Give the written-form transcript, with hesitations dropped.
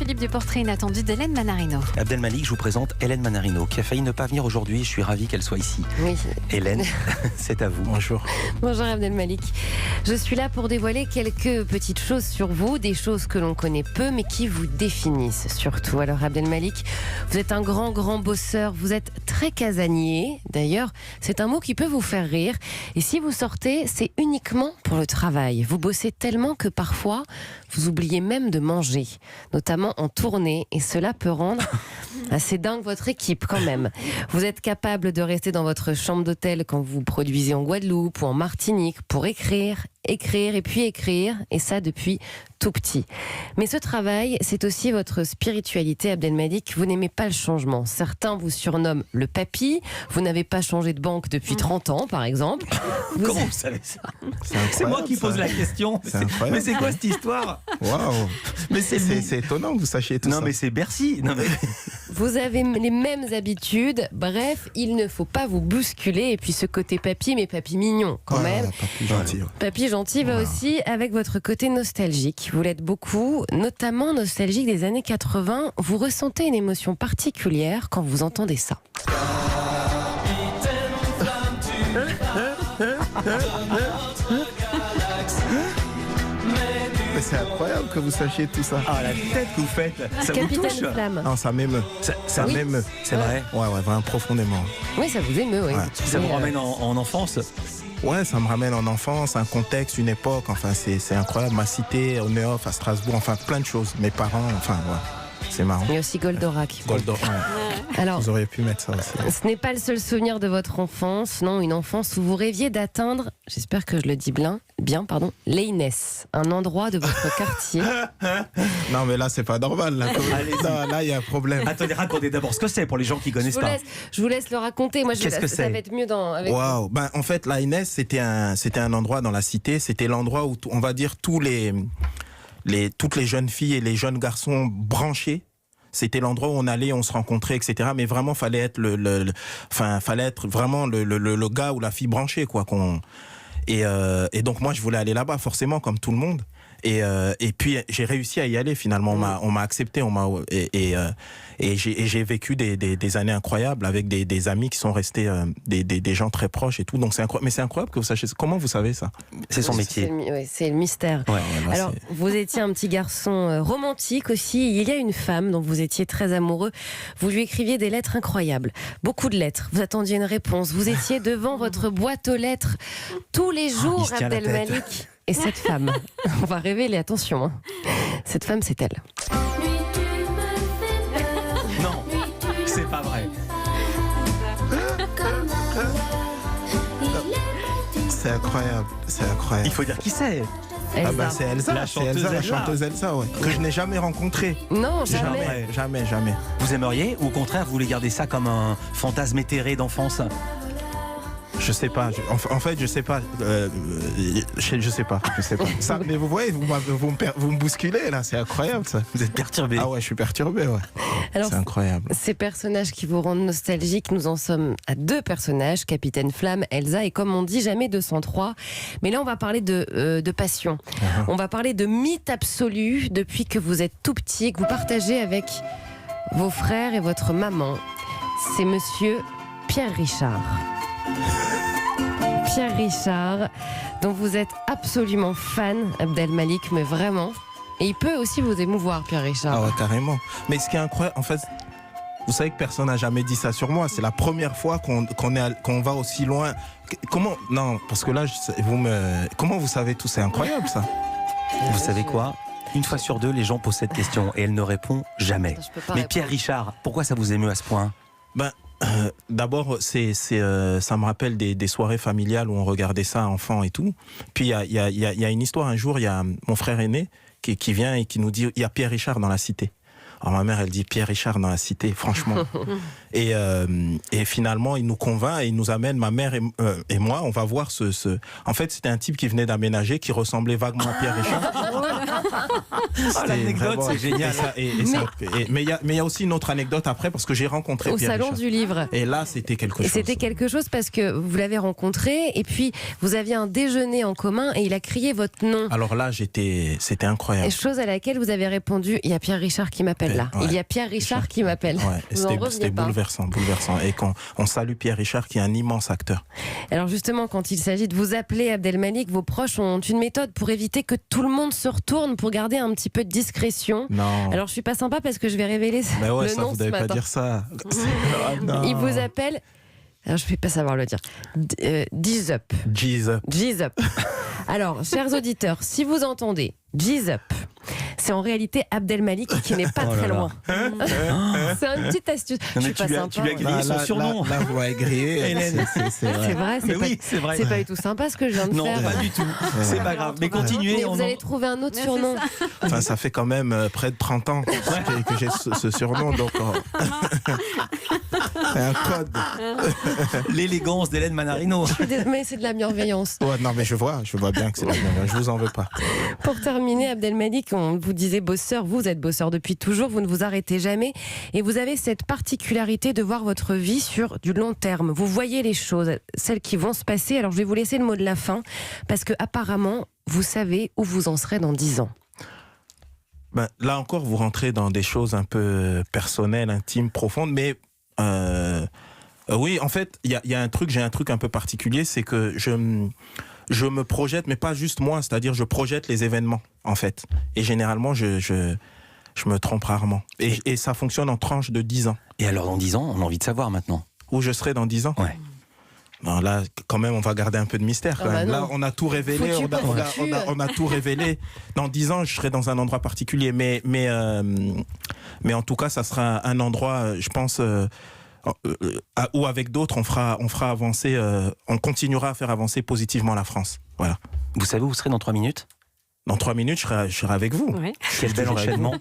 Philippe du portrait inattendu d'Hélène Manarino. Abdelmalik, je vous présente Hélène Manarino, qui a failli ne pas venir aujourd'hui. Je suis ravi qu'elle soit ici. Oui. Hélène, c'est à vous. Bonjour. Bonjour Abdelmalik. Je suis là pour dévoiler quelques petites choses sur vous, des choses que l'on connaît peu, mais qui vous définissent surtout. Alors Abdelmalik, vous êtes un grand bosseur, vous êtes très casanier. D'ailleurs, c'est un mot qui peut vous faire rire. Et si vous sortez, c'est uniquement pour le travail. Vous bossez tellement que parfois, vous oubliez même de manger, notamment en tournée, et cela peut rendre assez dingue votre équipe quand même. Vous êtes capable de rester dans votre chambre d'hôtel quand vous produisez en Guadeloupe ou en Martinique pour écrire, et puis écrire, et ça depuis tout petit. Mais ce travail, c'est aussi votre spiritualité, Abdelmalik. Vous n'aimez pas le changement. Certains vous surnomment le papy. Vous n'avez pas changé de banque depuis 30 ans, par exemple. Comment vous savez ça? C'est moi qui pose la question. Mais c'est quoi cette histoire? Waouh! Mais c'est étonnant que vous sachiez tout ça. Non, mais c'est Bercy. Non, mais... Vous avez les mêmes habitudes. Bref, il ne faut pas vous bousculer. Et puis ce côté papy, mais papy mignon quand même. Papy gentil. Papy gentil va aussi avec votre côté nostalgique. Vous l'êtes beaucoup, notamment nostalgique des années 80. Vous ressentez une émotion particulière quand vous entendez ça. Mais c'est incroyable que vous sachiez tout ça. Ah, la tête que vous faites, ça vous touche? Capitaine Flamme. Non, ça m'émeut. Ça Oui. m'émeut. C'est vrai? Ouais, vraiment profondément. Oui, ça vous émeut, oui. Ouais. Ça vous Mais, ramène en enfance? Ouais, ça me ramène en enfance, un contexte, une époque. Enfin, c'est incroyable. Ma cité, au Neuf, à Strasbourg. Enfin, plein de choses. Mes parents, enfin, ouais. C'est marrant. Il y a aussi Goldorak. Goldorak. Alors, Vous auriez pu mettre ça aussi. ce n'est pas le seul souvenir de votre enfance, non, une enfance où vous rêviez d'atteindre, j'espère que je le dis bien, l'Eynes, un endroit de votre quartier. Non, mais là, c'est pas normal. Là, Allez-y. Non, là, il y a un problème. Attendez, racontez d'abord ce que c'est pour les gens qui ne connaissent pas. Je vous laisse le raconter. Moi, Qu'est-ce que ça c'est? va être mieux avec vous. Waouh. Ben, en fait, l'Eynes, c'était un endroit dans la cité. C'était l'endroit où, on va dire, toutes les jeunes filles et les jeunes garçons branchés. C'était l'endroit où on allait, on se rencontrait, etc. Mais vraiment, fallait être fallait être vraiment le gars ou la fille branchée, quoi. Et donc moi, je voulais aller là-bas, forcément, comme tout le monde. Et puis j'ai réussi à y aller finalement. On m'a accepté, et j'ai vécu des années incroyables avec des amis qui sont restés des gens très proches et tout. Donc c'est incroyable. Mais c'est incroyable que vous sachiez. Comment vous savez ça? C'est son métier. C'est le mystère. Ouais, Alors, vous étiez un petit garçon romantique aussi. Il y a une femme dont vous étiez très amoureux. Vous lui écriviez des lettres incroyables. Beaucoup de lettres. Vous attendiez une réponse. Vous étiez devant votre boîte aux lettres tous les jours, il se tient la tête. Abdelmalik. Et cette femme, on va révéler, attention. Cette femme, c'est elle. Non, c'est pas vrai. C'est incroyable. C'est incroyable. Il faut dire qui c'est. Elsa. Ah bah c'est Elsa, La chanteuse Elsa, ouais. Que je n'ai jamais rencontrée. Non, jamais. Jamais. Vous aimeriez, ou au contraire, vous voulez garder ça comme un fantasme éthéré d'enfance? Je sais pas. En fait, je sais pas. Je sais pas. Ça, mais vous voyez, vous me bousculez là. C'est incroyable ça. Vous êtes perturbé. Ah ouais, je suis perturbé. Ouais. Alors, c'est incroyable. ces personnages qui vous rendent nostalgique, nous en sommes à 2 personnages, Capitaine Flamme, Elsa, et comme on dit, jamais 203. Mais là, on va parler de passion. On va parler de mythe absolu depuis que vous êtes tout petit, que vous partagez avec vos frères et votre maman. C'est monsieur Pierre Richard. Pierre Richard, dont vous êtes absolument fan, Abdelmalik, mais vraiment. Et il peut aussi vous émouvoir, Pierre Richard. Ah ouais, carrément. Mais ce qui est incroyable, en fait, vous savez que personne n'a jamais dit ça sur moi. C'est la première fois qu'on va aussi loin. Comment? Non, parce que là, comment vous savez tout? C'est incroyable ça. Vous savez quoi? Une fois sur 2, les gens posent cette question et elle ne répond jamais. Je peux pas Mais répondre. Pierre Richard, pourquoi ça vous émeut à ce point? D'abord, ça me rappelle des soirées familiales où on regardait ça enfant et tout. Puis il y a une histoire. Un jour, il y a mon frère aîné qui vient et qui nous dit il y a Pierre Richard dans la cité. Alors ma mère, elle dit Pierre Richard dans la cité, franchement. Et finalement, il nous convainc et il nous amène, ma mère et moi, on va voir En fait, c'était un type qui venait d'aménager, qui ressemblait vaguement à Pierre Richard. L'anecdote, c'est génial. Mais il y a aussi une autre anecdote après, parce que j'ai rencontré au Pierre salon Richard. du livre. Et là, c'était quelque chose. C'était quelque chose parce que vous l'avez rencontré et puis vous aviez un déjeuner en commun et il a crié votre nom. Alors là, c'était incroyable. Et chose à laquelle vous avez répondu, il y a Pierre Richard qui m'appelle là. Ouais. Il y a Pierre Richard qui m'appelle. Ouais, c'était bouleversant. Et on salue Pierre Richard qui est un immense acteur. Alors justement, quand il s'agit de vous appeler Abdelmalik, vos proches ont une méthode pour éviter que tout le monde se retourne, pour garder un petit peu de discrétion. Non. Alors je suis pas sympa parce que je vais révéler le nom vous ce devez matin. pas dire ça. Il vous appelle... Alors, je ne vais pas savoir le dire. G's up. G's up. G's up. Alors, chers auditeurs, si vous entendez G's up, c'est en réalité Abdelmalik qui n'est pas très loin. C'est une petite astuce. Non, je mais suis pas sympa. tu lui as grillé son surnom. Là, vous m'avez grillé. Hélène. C'est vrai, c'est vrai. c'est pas du tout sympa ce que je viens de Non, faire. pas du tout. C'est pas grave. Mais continuez. Mais vous allez trouver un autre surnom. Enfin, ça fait quand même près de 30 ans que j'ai ce surnom, donc c'est un code. L'élégance d'Hélène Manarino. Mais c'est de la bienveillance. Ouais, non, mais je vois bien que c'est la bienveillance. Je vous en veux pas. Pour terminer, Abdelmalik, on vous disait bosseur, vous êtes bosseur depuis toujours, vous ne vous arrêtez jamais et vous avez cette particularité de voir votre vie sur du long terme. Vous voyez les choses, celles qui vont se passer. Alors je vais vous laisser le mot de la fin parce que apparemment, vous savez où vous en serez dans 10 ans. Ben, là encore, vous rentrez dans des choses un peu personnelles, intimes, profondes, mais oui, en fait, j'ai un truc un peu particulier, c'est que je me projette, mais pas juste moi, c'est-à-dire je projette les événements, en fait. Et généralement, je me trompe rarement. Et ça fonctionne en tranches de 10 ans. Et alors, dans 10 ans, on a envie de savoir maintenant. Où je serai dans 10 ans? Ouais. Non, là, quand même, on va garder un peu de mystère. Quand même. Là, on a tout révélé. On a tout révélé. Dans 10 ans, je serai dans un endroit particulier. Mais en tout cas, ça sera un endroit, je pense, où avec d'autres, on fera avancer, on continuera à faire avancer positivement la France. Voilà. Vous savez où vous serez dans 3 minutes? Dans 3 minutes, je serai avec vous. Ouais. Quel bel enchaînement.